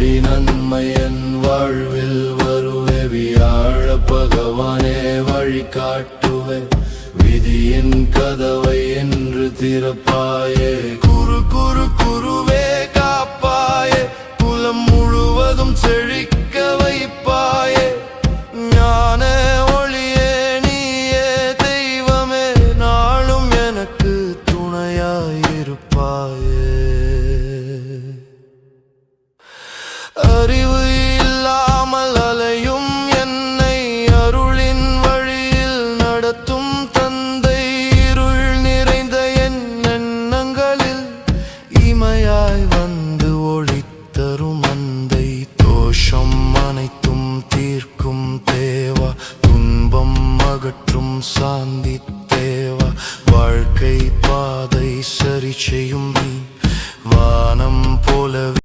கோடி நன்மை என் வாழ்வில் வருவே வியாழ பகவானே வழிகாட்டுவே விதியின் கதவை என்று திறப்பாயே குரு குரு